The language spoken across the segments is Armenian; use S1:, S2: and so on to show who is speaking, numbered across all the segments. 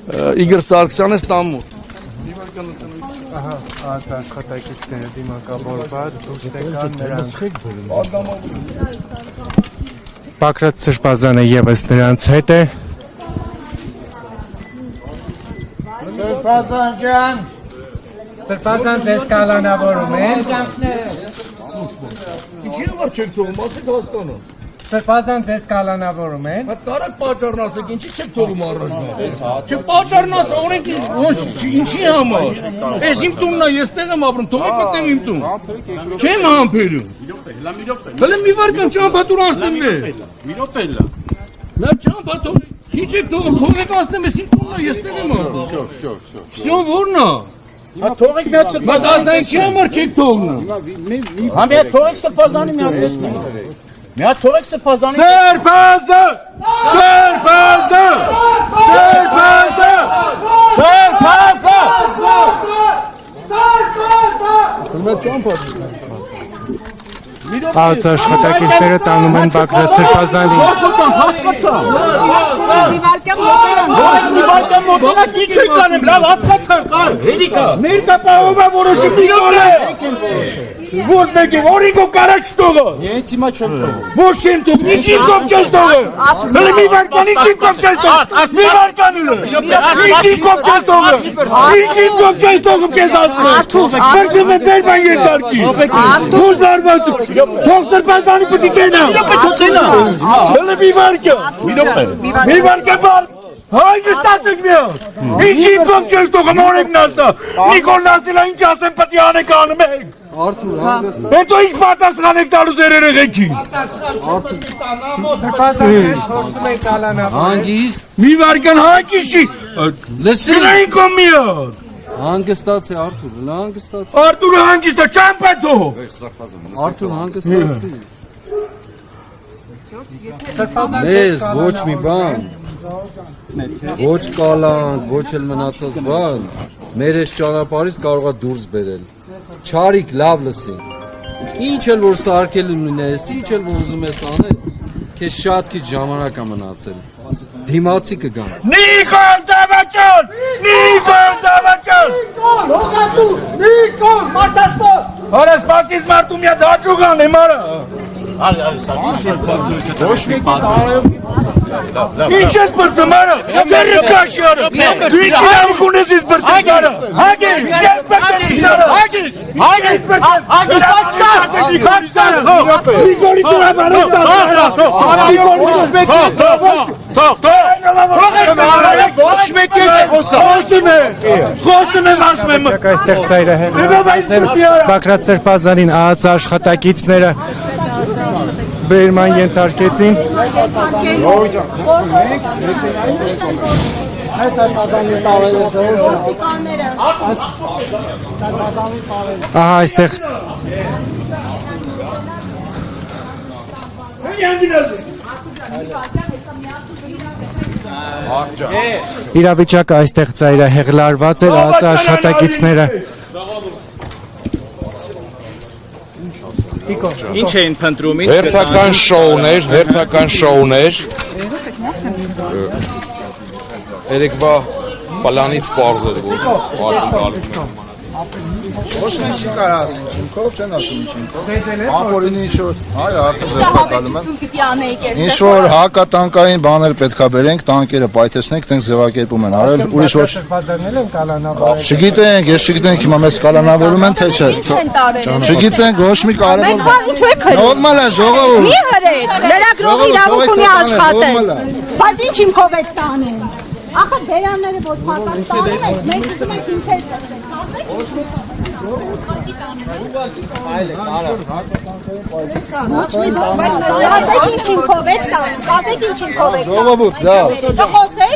S1: Իգոր Սարգսյանը ստամոտ։
S2: Ահա, այս աշխատակիցները դիմակավորված, դուրս եկան նրանք։ Բակրատ Սրբազանը եւս նրանց հետ է։
S3: Սրբազան ջան,
S2: Սրբազան ձեզ կալանավորում են։
S1: Ինչի՞ որ չեք թողում, ասեք հասկանա։
S2: Սրբազան ձեզ կալանավորում են։
S1: Հա կարակ պատճառն ասեք, ինչի՞ չեք թողում առաջ։ Չէ, պատճառն ասեք, օրենքի ինչի համար։ Էս իմ տունն է, ես տեղ եմ ապրում, թողեք մտնեմ իմ տուն։ Չեմ համբերում։ Հələ մի վարքան ճամփատուր անցնեմ է։ Մի րոպե լա։ Նա ճամփատուր, ինչ եք թողում, թողեք անցնեմ, ես իմ տունն է, ես տեղ եմ ապրում։ Всё, որն է։
S3: հա թողեք մի հատ
S1: Բայց ասենք չի համար չեք թողնում։
S3: հա մի հատ թողեք Սրբազանի մի հատ տեսնենք։ Մի հատ թողեք Սրբազանի։
S1: Սրբազան! Սրբազան! Սրբազան!
S2: Այս աշխատակիցները տանում են Բակրատ Սրբազանին։
S3: Հասկացա։ Դիվարկյան մոտենակ ինչ եք կանեմ, լավ հասկացան, կար, հերիկա։
S1: Ներկա պահովա որոշումի կորը։ Ոչ մեկի, որինքով կարաչ տողը։
S3: Ես հիմա չեմ թողում։
S1: Ոչ չեմ տող, ինչին կով չես տողը։ Հələ մի վարկան ինչին կով չես տող։ Մի վարկան ուրը։ Ինչին կով չես տողը։ Ինչին կով չես տողում կեզ ասում։ Բրդում է բերման երկարկի։ Դուր զարված։ Թող Սրբազանի պտի կենա։ Հələ մի վարկան։ Մի վարկան բար։ Հայ վստացեք մի հատ։ Ինչին կով չես տողում օրենքն ասա։ Նիկոլն ասել է ինչ ասեմ պտի անեք անում եք։ Հետո ինչ պատասխան եք տալու ձեր երեխեքին։
S2: Սրբազանը փորձում են կալանավորել։
S4: Հանգիստ,
S1: Մի վարկան հանգիստ չի։
S4: լսի,
S1: Գնային կոմիոտ։
S4: հանգստացի Արթուր, հանգստացի,
S1: Արտուրը հանգիստ է, ճամպետո։
S4: Արթուր հանգստացի,
S2: Սրբազան
S4: ես ոչ մի բան, ոչ կալանք, ոչ էլ մնացած բան, մեր ես ճանապարհից կարող է դուրս բերել, չարիք լավ լսի, ինչ էլ որ սարքել ունես, ինչ էլ որ ուզում ես անել, քեզ շատ քիչ ժամանակ է մնացել, դիմացի կգան,
S1: Նիկոլ Դավաճան, Նիկոլ Դավաճան։
S3: Նիկոլ, մարտասպոր։
S1: Արա սպասից մարդու միա դաջուգան եմ արա։
S3: Ոչ մի տարավ։
S1: Ինչ ես բրդում արա, ձերը կաշի արա, դու ինչի նամք ունես ես բրդես արա, հագեր, ինչ ես բրդես արա, հագեր, Նիկոլի տուրա բարոտ արա, Նիկոլի
S3: Ոչ մեկի չխոսա։
S1: խոսում եմ ասում եմ,
S2: այստեղ ծայրահեղ Բակրատ Սրբազանին ԱԱՑ աշխատակիցները բերման ենթարկեցին։ Ահա այստեղ իրավիճակը այստեղ ծայրահեղլարված էր, ԱԱՑ աշխատակիցները
S5: Ինչ էին փնտրում, ինչ
S6: Հերթական շոուներ երեկվա պլանից պարզ էր, որ
S7: Ոչ մենք չի կարող ասել, ինչքով չեն ասում ինչքով։ Ապորինի ինչ-որ, այ արդեն ձևակալում են։ Ինչ-որ հակատանկային բաներ պետքա բերենք, տանկերը պայթեցնենք, տենք ձևակերպում են արել, ուրիշ ոչ։
S2: Սրբազանն են կալանավորել։
S7: Չգիտենք, ես չգիտենք հիմա մեզ կալանավորում են, թե չէ։ Չգիտենք, ոչ մի կարևոր։ Նորմալ է, ժողովուրդ։
S8: Մի հրեք, լրագրողի իրավունք ունի աշխատել։ Բայց ինչ հիմքով եք տանել։ Ախր բերանները որ փակած տանում եք, մենք ուզում ենք ինքեր տեսնենք, ասեք ինչ հիմքով եք տանում, ասեք ինչ հիմքով եք տանում։
S7: Ժողովուրդ, դա։
S8: Խոսեք։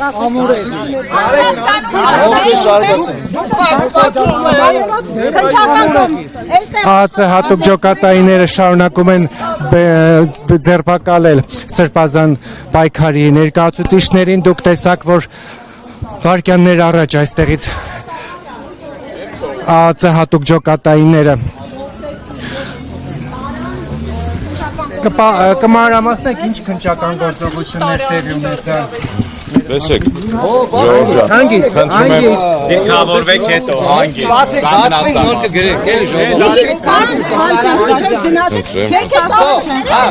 S2: ԱԱՑ հատուկ ջոկատայինները շարունակում են ձերբակալել Սրբազան պայքարի ներկայացուցիչներին, դուք տեսաք, որ վարկյաններ առաջ այստեղից ԱԱՑ հատուկ ջոկատայինները կմանրամասնեք ինչ քննչական գործողություններ տեղի ունեցան։
S6: Տեսեք։
S2: Հանգիստ, հանգիստ։
S5: Դիքավորվեք հետո հանգիստ։
S4: Սպասեք, բացվենք նոր կգրեք, էլի ժողովուրդ։
S8: Գնացեք, քեզ կասում չեն։
S4: Հա,